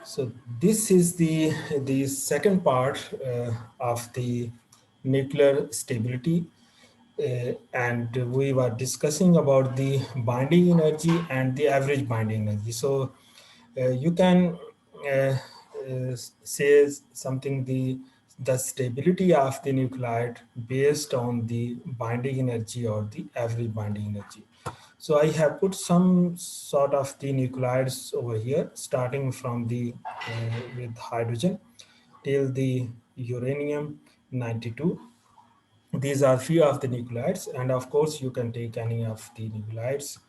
So this is the second part of the nuclear stability, and we were discussing about the binding energy and the average binding energy. So you can uh, say something the stability of the nuclide based on the binding energy or the average binding energy. So I have put some sort of the nuclides over here, starting from the with hydrogen till the uranium 92. These are few of the nuclides, and of course you can take any of the nuclides.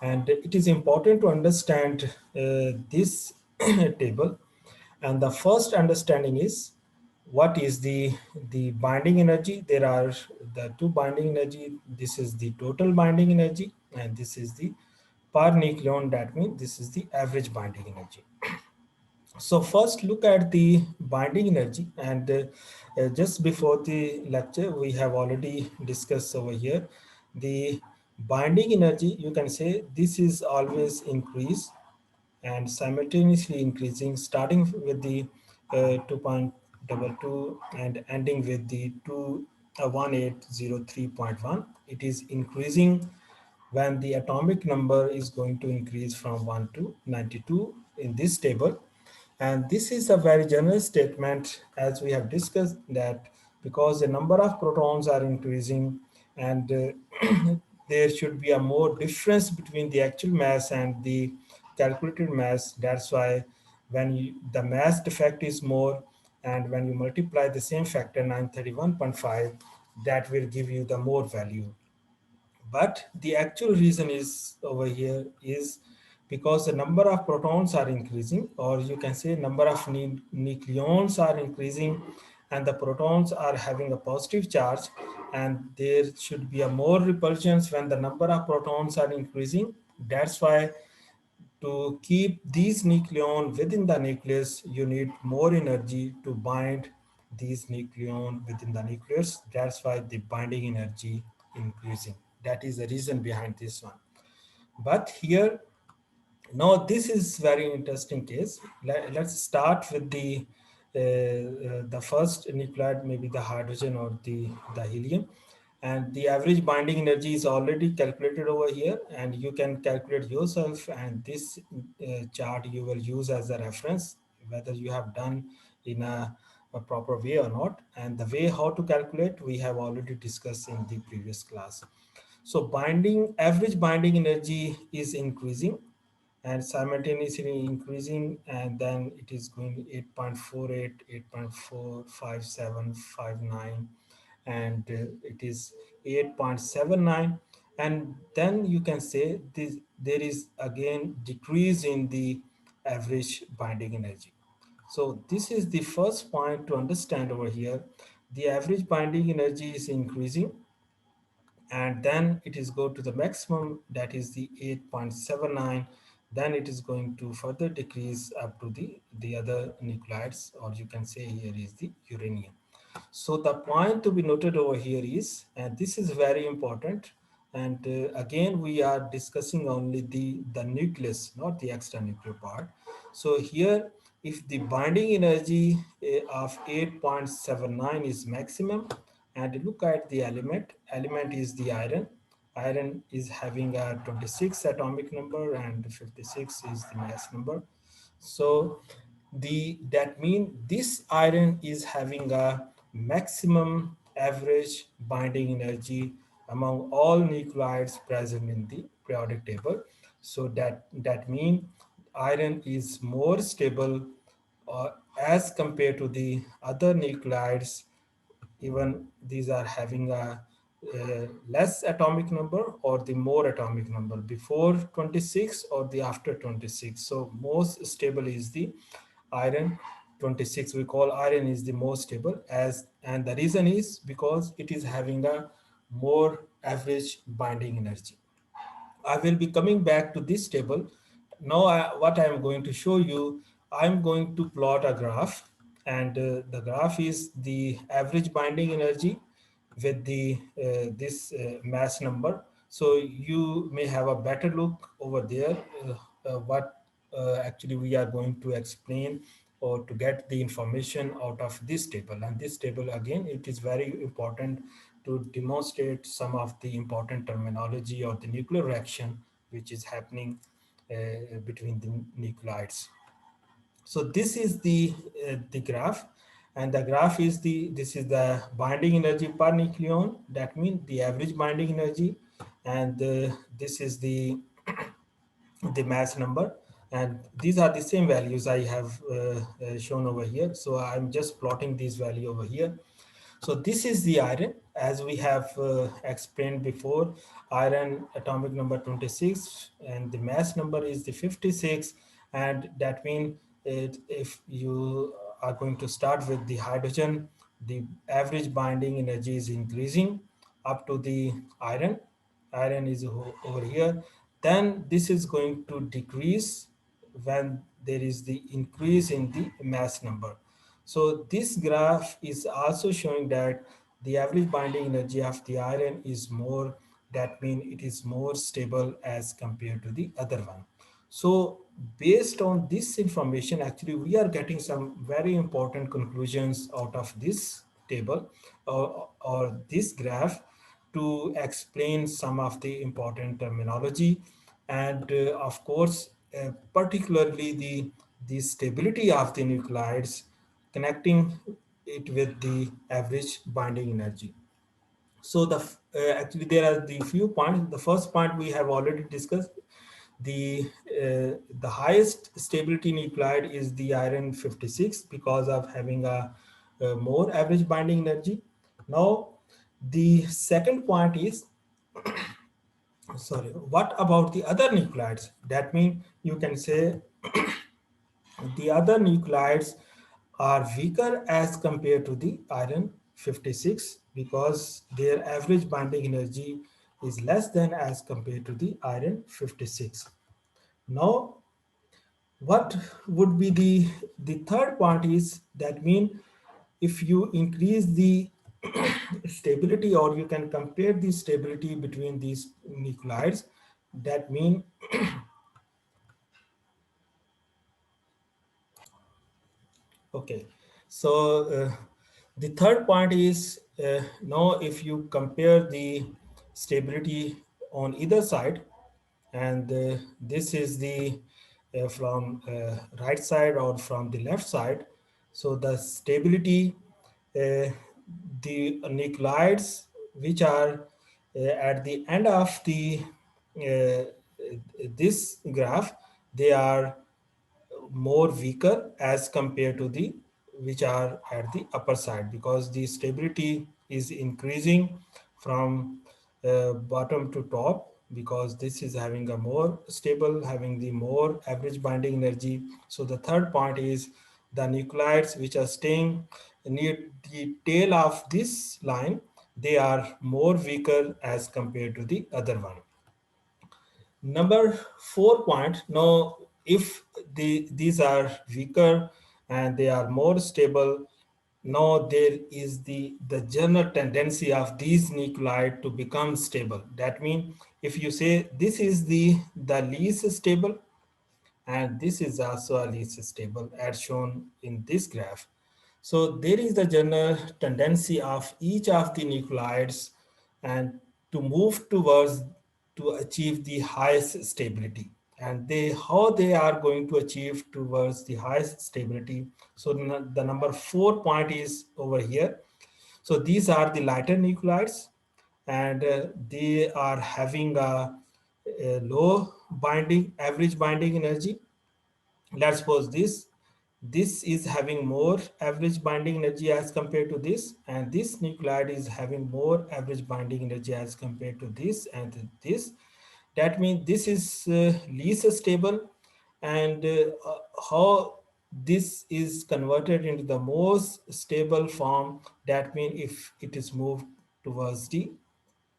And it is important to understand this table. And the first understanding is what is the binding energy. There are the two binding energy. This is the total binding energy, and this is the per nucleon. That means this is the average binding energy. So first look at the binding energy, and just before the lecture we have already discussed over here the binding energy. You can say this is always increase and simultaneously increasing, starting with the 2.22 and ending with the 1803.1. It is increasing when the atomic number is going to increase from 1 to 92 in this table. And this is a very general statement, as we have discussed, that because the number of protons are increasing, and there should be a more difference between the actual mass and the calculated mass. That's why when the mass defect is more, and when you multiply the same factor 931.5, that will give you the more value. But the actual reason is over here is because the number of protons are increasing, or you can say number of nucleons are increasing, and the protons are having a positive charge, and there should be a more repulsions when the number of protons are increasing. That's why to keep these nucleon within the nucleus, you need more energy to bind these nucleon within the nucleus. That's why the binding energy increasing. That is the reason behind this one. But here, now this is very interesting case. Let's start with the first nuclide, maybe the hydrogen or the helium. And the average binding energy is already calculated over here, and you can calculate yourself. And this chart you will use as a reference, whether you have done in a proper way or not. And the way how to calculate, we have already discussed in the previous class. So binding average binding energy is increasing and simultaneously increasing, and then it is going 8.48, 8.45759, and it is 8.79. And then you can say this, there is again decrease in the average binding energy. So this is the first point to understand over here. The average binding energy is increasing, and then it is go to the maximum, that is the 8.79. Then it is going to further decrease up to the other nuclides, or you can say here is the uranium. So the point to be noted over here is, and this is very important, and again we are discussing only the nucleus, not the extranuclear part. So here, if the binding energy of 8.79 is maximum, and look at the element is the iron. Iron is having a 26 atomic number, and 56 is the mass number. So that means this iron is having a maximum average binding energy among all nuclides present in the periodic table. So that means iron is more stable as compared to the other nuclides. Even these are having a less atomic number or the more atomic number before 26 or the after 26. So most stable is the iron 26. We call iron is the most stable, as and the reason is because it is having a more average binding energy. I will be coming back to this table. Now, what I am going to show you, I'm going to plot a graph, and the graph is the average binding energy with the this mass number. So you may have a better look over there, what actually we are going to explain or to get the information out of this table. And this table, again, it is very important to demonstrate some of the important terminology or the nuclear reaction which is happening between the nuclides. So this is the graph, and the graph is this is the binding energy per nucleon. That means the average binding energy, and this is the mass number, and these are the same values I have shown over here. So I'm just plotting this value over here. So this is the iron, as we have explained before. Iron atomic number 26, and the mass number is the 56, and that means if you are going to start with the hydrogen, the average binding energy is increasing up to the iron. Iron is over here. Then this is going to decrease when there is the increase in the mass number. So this graph is also showing that the average binding energy of the iron is more, that means it is more stable as compared to the other one. So based on this information, actually we are getting some very important conclusions out of this table, or this graph, to explain some of the important terminology, and of course particularly the stability of the nuclides, connecting it with the average binding energy. So actually there are the few points. The first point we have already discussed. The highest stability nuclide is the iron 56 because of having a more average binding energy. Now the second point is, sorry, what about the other nuclides? That means you can say the other nuclides are weaker as compared to the iron 56 because their average binding energy is less than as compared to the iron 56. Now, what would be the third point is, that mean if you increase the stability, or you can compare the stability between these nuclides, that mean, okay, so the third point is, now if you compare the stability on either side, and this is the from right side or from the left side. So the stability, uh, the nuclides which are at the end of the this graph, they are more weaker as compared to the which are at the upper side, because the stability is increasing from bottom to top, because this is having a more stable, having the more average binding energy. So the third point is, the nuclides which are staying near the tail of this line, they are more weaker as compared to the other one. Number 4 point. Now, if these are weaker and they are more stable, now there is the general tendency of these nuclide to become stable. That means if you say this is the least stable, and this is also a least stable as shown in this graph. So there is the general tendency of each of the nuclides and to move towards to achieve the highest stability. And they how they are going to achieve towards the highest stability. So the number 4 point is over here. So these are the lighter nuclides, and they are having a low binding average binding energy. Let's suppose this is having more average binding energy as compared to this, and this nuclide is having more average binding energy as compared to this and this. That means this is least stable, and how this is converted into the most stable form. That means if it is moved towards the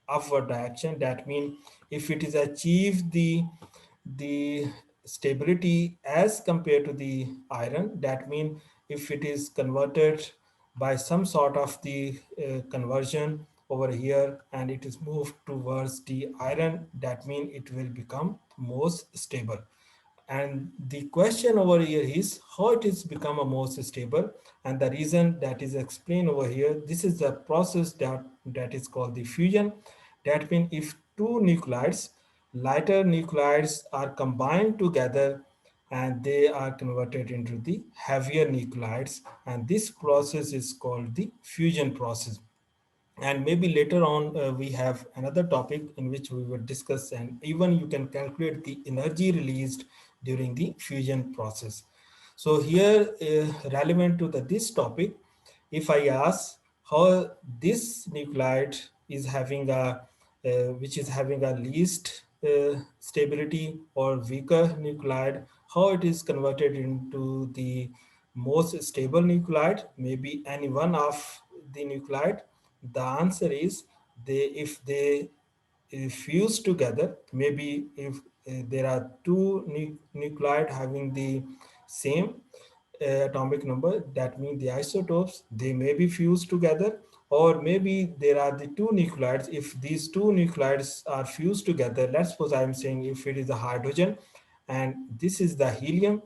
upward direction, that means if it is achieved the stability as compared to the iron, that means if it is converted by some sort of the conversion over here, and it is moved towards the iron, that means it will become most stable. And the question over here is how it is become a most stable, and the reason that is explained over here. This is the process that is called the fusion. That means if two nuclides, lighter nuclides, are combined together and they are converted into the heavier nuclides, and this process is called the fusion process. And maybe later on we have another topic in which we will discuss, and even you can calculate the energy released during the fusion process. So here, relevant to this topic, if I ask how this nuclide is having a which is having a least stability or weaker nuclide, how it is converted into the most stable nuclide, maybe any one of the nuclide, the answer is they if they fuse together, maybe if there are two nuclide having the same atomic number, that means the isotopes, they may be fused together. Or maybe there are the two nuclides, if these two nuclides are fused together, let's suppose I'm saying if it is a hydrogen and this is the helium,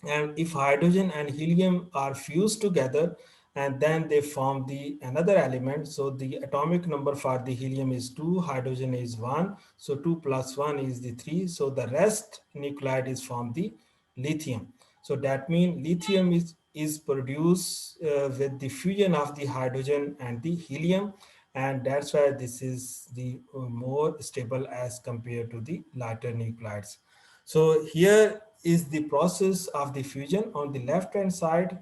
and if hydrogen and helium are fused together and then they form the another element, so the atomic number for the helium is 2, hydrogen is 1, so 2 plus 1 is the 3, so the rest nuclide is from the lithium. So that means lithium is produced with the fusion of the hydrogen and the helium, and that's why this is the more stable as compared to the lighter nuclides. So here is the process of the fusion. On the left hand side,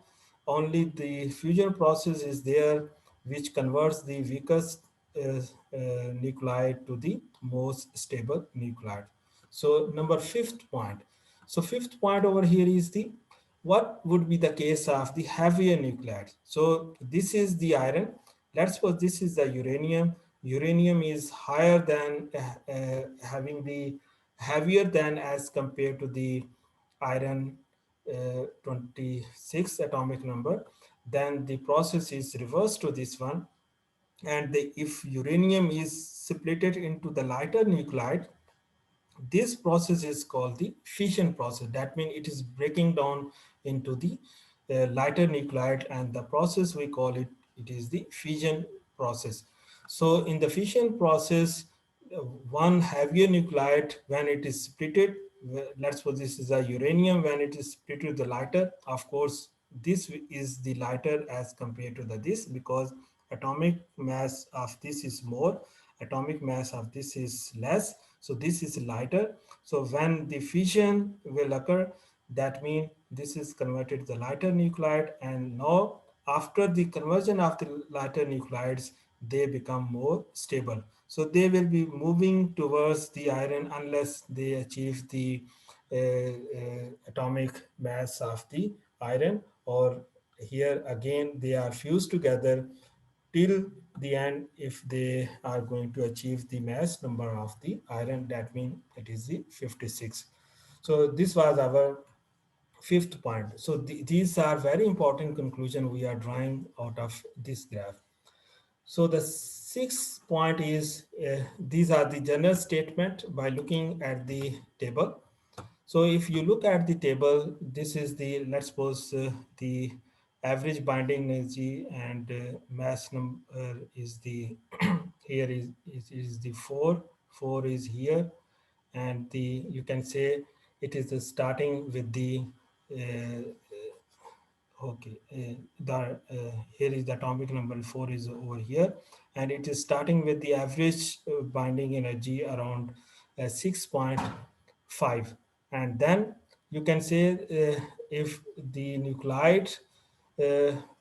only the fusion process is there, which converts the weakest nuclide to the most stable nuclide. So number fifth point. So fifth point over here is the what would be the case of the heavier nuclide. So this is the iron. Let's suppose this is the uranium. Uranium is higher than having the heavier than as compared to the iron 26 atomic number. Then the process is reversed to this one, and if uranium is splitted into the lighter nuclide, this process is called the fission process. That means it is breaking down into the lighter nuclide, and the process we call it, it is the fission process. So in the fission process, one heavier nuclide, when it is splitted, let's suppose this is a uranium, when it is split to the lighter, of course this is the lighter as compared to the this, because atomic mass of this is more, atomic mass of this is less, so this is lighter. So when the fission will occur, that means this is converted to the lighter nuclide, and now after the conversion of the lighter nuclides, they become more stable. So they will be moving towards the iron unless they achieve the atomic mass of the iron, or here again they are fused together till the end. If they are going to achieve the mass number of the iron, that means it is the 56. So this was our fifth point. So these are very important conclusion we are drawing out of this graph. So the sixth point is these are the general statement by looking at the table. So if you look at the table, this is the, let's suppose the average binding energy and mass number is the here is the 4, 4 is here, and the you can say it is the starting with the okay, here is the atomic number 4 is over here, and it is starting with the average binding energy around 6.5, and then you can say if the nuclide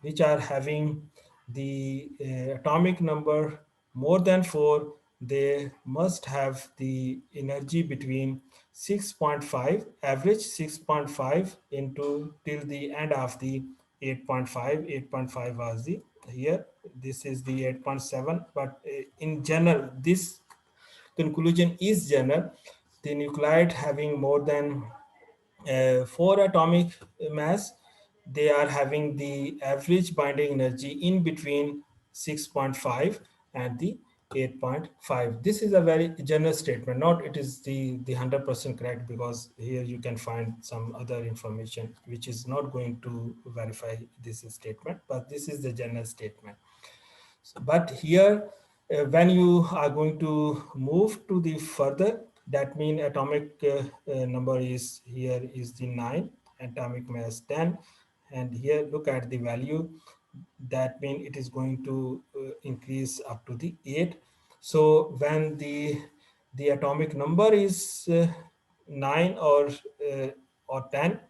which are having the atomic number more than 4, they must have the energy between 6.5, average 6.5 into till the end of the 8.5. 8.5 was the here, this is the 8.7, but in general this conclusion is general. The nuclide having more than 4 atomic mass, they are having the average binding energy in between 6.5 and the 8.5. This is a very general statement, not it is the 100% correct, because here you can find some other information which is not going to verify this statement, but this is the general statement. But here, when you are going to move to the further, that mean atomic number is here is the 9, atomic mass 10, and here look at the value, that mean it is going to increase up to the 8. So when the atomic number is 9 or 10,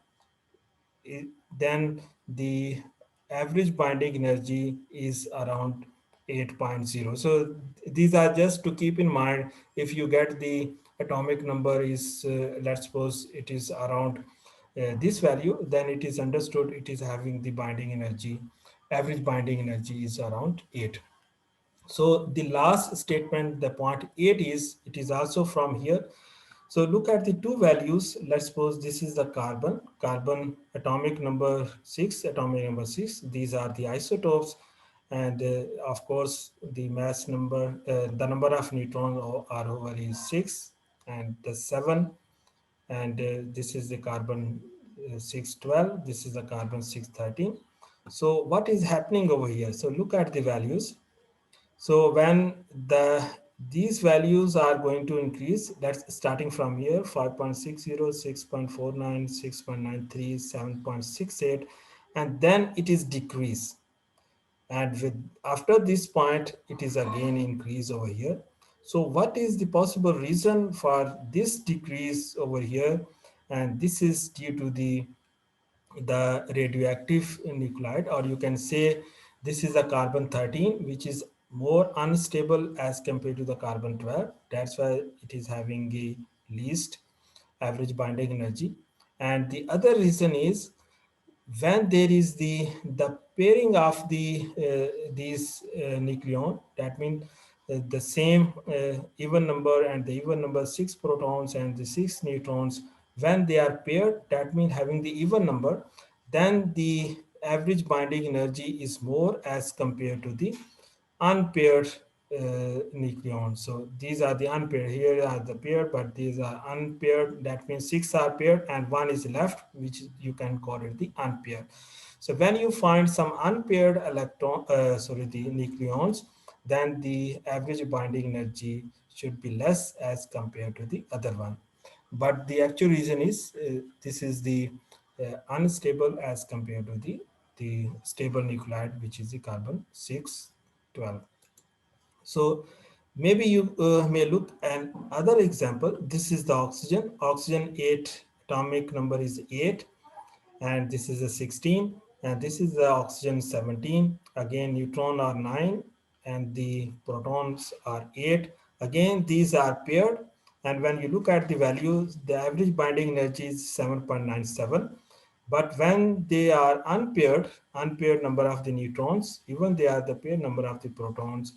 then the average binding energy is around 8.0. So these are just to keep in mind. If you get the atomic number is let's suppose it is around this value, then it is understood it is having the binding energy, average binding energy is around 8. So the last statement, the point 8, is it is also from here. So look at the two values. Let's suppose this is the carbon atomic number 6, atomic number 6. These are the isotopes. And of course, the mass number, the number of neutrons are over is 6 and the 7. And this is the carbon 612. This is the carbon 613. So what is happening over here? So look at the values. So when these values are going to increase, that's starting from here, 5.60, 6.49, 6.93, 7.68, and then it is decrease. And with after this point, it is again increase over here. So what is the possible reason for this decrease over here? And this is due to the radioactive nuclide, or you can say this is a carbon 13, which is more unstable as compared to the carbon 12. That's why it is having the least average binding energy. And the other reason is when there is the pairing of these nucleon, that means the same even number and the even number 6 protons and the 6 neutrons, when they are paired, that means having the even number, then the average binding energy is more as compared to the unpaired nucleons. So these are the unpaired. Here are the paired, but these are unpaired. That means 6 are paired and 1 is left, which you can call it the unpaired. So when you find some unpaired the nucleons, then the average binding energy should be less as compared to the other one. But the actual reason is this is the unstable as compared to the stable nuclide, which is the carbon 612. So maybe you may look at other example. This is the oxygen. Oxygen 8, atomic number is 8, and this is a 16, and this is the oxygen 17. Again, neutron are 9 and the protons are 8. Again, these are paired, and when you look at the values, the average binding energy is 7.97. But when they are unpaired number of the neutrons, even they are the paired number of the protons,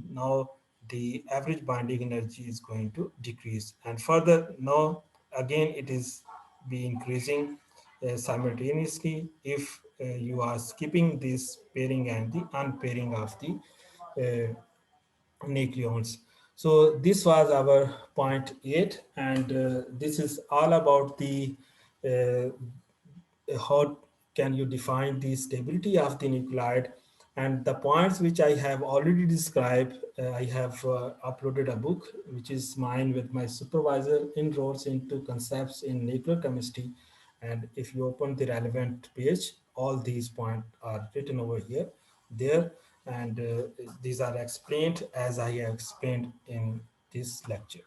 now the average binding energy is going to decrease. And further, now again it is be increasing simultaneously if you are skipping this pairing and the unpairing of the nucleons. So this was our point 8, and this is all about the uh, how can you define the stability of the nuclide, and the points which I have already described. I have uploaded a book which is mine with my supervisor, Inroads into Concepts in Nuclear Chemistry, and if you open the relevant page, all these points are written over here there, and these are explained as I have explained in this lecture.